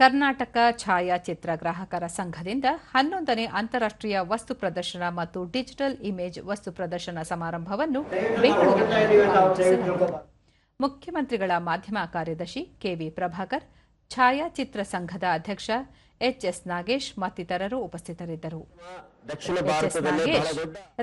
ಕರ್ನಾಟಕ ಛಾಯಾಚಿತ್ರ ಗ್ರಾಹಕರ ಸಂಘದಿಂದ 11ನೇ ಅಂತಾರಾಷ್ಟ್ರೀಯ ವಸ್ತು ಪ್ರದರ್ಶನ ಮತ್ತು ಡಿಜಿಟಲ್ ಇಮೇಜ್ ವಸ್ತು ಪ್ರದರ್ಶನ ಸಮಾರಂಭವನ್ನು ಬೆಂಗಳೂರಿನಲ್ಲಿ ಆಯೋಜಿಸಲಾಗಿದೆ. ಮುಖ್ಯಮಂತ್ರಿಗಳ ಮಾಧ್ಯಮ ಕಾರ್ಯದರ್ಶಿ ಕೆವಿ ಪ್ರಭಾಕರ್, ಛಾಯಾಚಿತ್ರ ಸಂಘದ ಅಧ್ಯಕ್ಷ ಎಚ್ಎಸ್ ನಾಗೇಶ್ ಮತ್ತಿತರರು ಉಪಸ್ಥಿತರಿದ್ದರು.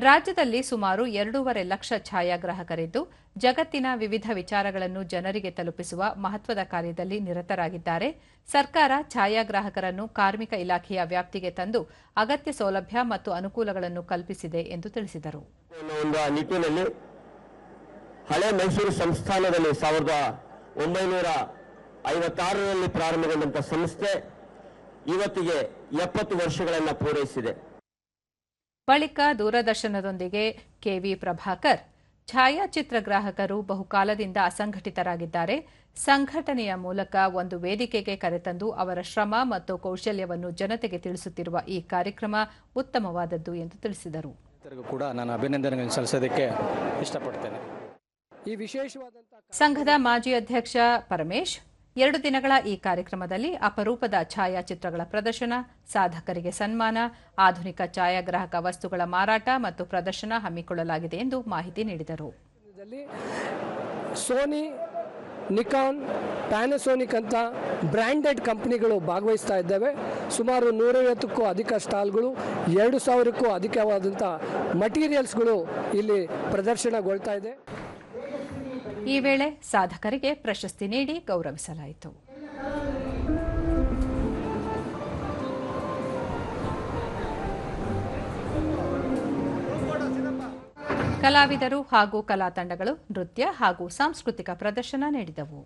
ರಾಜ್ಯದಲ್ಲಿ ಸುಮಾರು 2.5 ಲಕ್ಷ ಛಾಯಾಗ್ರಾಹಕರಿದ್ದು, ಜಗತ್ತಿನ ವಿವಿಧ ವಿಚಾರಗಳನ್ನು ಜನರಿಗೆ ತಲುಪಿಸುವ ಮಹತ್ವದ ಕಾರ್ಯದಲ್ಲಿ ನಿರತರಾಗಿದ್ದಾರೆ. ಸರ್ಕಾರ ಛಾಯಾಗ್ರಾಹಕರನ್ನು ಕಾರ್ಮಿಕ ಇಲಾಖೆಯ ವ್ಯಾಪ್ತಿಗೆ ತಂದು ಅಗತ್ಯ ಸೌಲಭ್ಯ ಮತ್ತು ಅನುಕೂಲಗಳನ್ನು ಕಲ್ಪಿಸಿದೆ ಎಂದು ತಿಳಿಸಿದರು. ಹಳೆ ಮೈಸೂರು ಸಂಸ್ಥಾನದಲ್ಲಿ 1956ರಲ್ಲಿ ಪ್ರಾರಂಭಗೊಂಡಂತಹ ಸಂಸ್ಥೆ ಇವತ್ತಿಗೆ 70 ವರ್ಷಗಳನ್ನು ಪೂರೈಸಿದೆ. ಬಳಿಕ ದೂರದರ್ಶನದೊಂದಿಗೆ ಕೆವಿ ಪ್ರಭಾಕರ್, ಛಾಯಾಚಿತ್ರ ಗ್ರಾಹಕರು ಬಹುಕಾಲದಿಂದ ಅಸಂಘಟಿತರಾಗಿದ್ದಾರೆ. ಸಂಘಟನೆಯ ಮೂಲಕ ಒಂದು ವೇದಿಕೆಗೆ ಕರೆತಂದು ಅವರ ಶ್ರಮ ಮತ್ತು ಕೌಶಲ್ಯವನ್ನು ಜನತೆಗೆ ತಿಳಿಸುತ್ತಿರುವ ಈ ಕಾರ್ಯಕ್ರಮ ಉತ್ತಮವಾದದ್ದು ಎಂದು ತಿಳಿಸಿದರು. ಕೂಡ ನಾನು ಅಭಿನಂದನೆಗಳನ್ನು ಸಲ್ಲಿಸೋದಕ್ಕೆ ಇಷ್ಟಪಡ್ತೇನೆ. ಈ ಸಂಘದ ಮಾಜಿ ಅಧ್ಯಕ್ಷ ಪರಮೇಶ್, 2 ದಿನಗಳ ಈ ಕಾರ್ಯಕ್ರಮದಲ್ಲಿ ಅಪರೂಪದ ಛಾಯಾಚಿತ್ರಗಳ ಪ್ರದರ್ಶನ, ಸಾಧಕರಿಗೆ ಸನ್ಮಾನ, ಆಧುನಿಕ ಛಾಯಾಗ್ರಾಹಕ ವಸ್ತುಗಳ ಮಾರಾಟ ಮತ್ತು ಪ್ರದರ್ಶನ ಹಮ್ಮಿಕೊಳ್ಳಲಾಗಿದೆ ಎಂದು ಮಾಹಿತಿ ನೀಡಿದರು. ಸೋನಿ, ನಿಕಾನ್, ಪ್ಯಾನಸೋನಿಕ್ ಅಂತ ಬ್ರ್ಯಾಂಡೆಡ್ ಕಂಪನಿಗಳು ಭಾಗವಹಿಸ್ತಾ ಇದ್ದಾವೆ. ಸುಮಾರು 150ಕ್ಕೂ ಅಧಿಕ ಸ್ಟಾಲ್ಗಳು, 2000ಕ್ಕೂ ಅಧಿಕವಾದಂಥ ಮಟೀರಿಯಲ್ಸ್ಗಳು ಇಲ್ಲಿ ಪ್ರದರ್ಶನಗೊಳ್ತಾ ಇದೆ. ಈ ವೇಳೆ ಸಾಧಕರಿಗೆ ಪ್ರಶಸ್ತಿ ನೀಡಿ ಗೌರವಿಸಲಾಯಿತು. ಕಲಾವಿದರು ಹಾಗೂ ಕಲಾ ತಂಡಗಳು ನೃತ್ಯ ಹಾಗೂ ಸಾಂಸ್ಕೃತಿಕ ಪ್ರದರ್ಶನ ನೀಡಿದವು.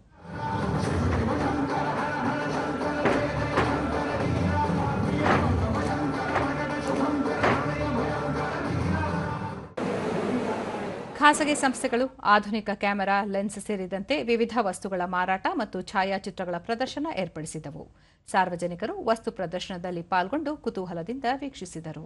ಖಾಸಗಿ ಸಂಸ್ಥೆಗಳು ಆಧುನಿಕ ಕ್ಯಾಮೆರಾ, ಲೆನ್ಸ್ ಸೇರಿದಂತೆ ವಿವಿಧ ವಸ್ತುಗಳ ಮಾರಾಟ ಮತ್ತು ಛಾಯಾಚಿತ್ರಗಳ ಪ್ರದರ್ಶನ ಏರ್ಪಡಿಸಿದವು. ಸಾರ್ವಜನಿಕರು ವಸ್ತು ಪ್ರದರ್ಶನದಲ್ಲಿ ಪಾಲ್ಗೊಂಡು ಕುತೂಹಲದಿಂದ ವೀಕ್ಷಿಸಿದರು.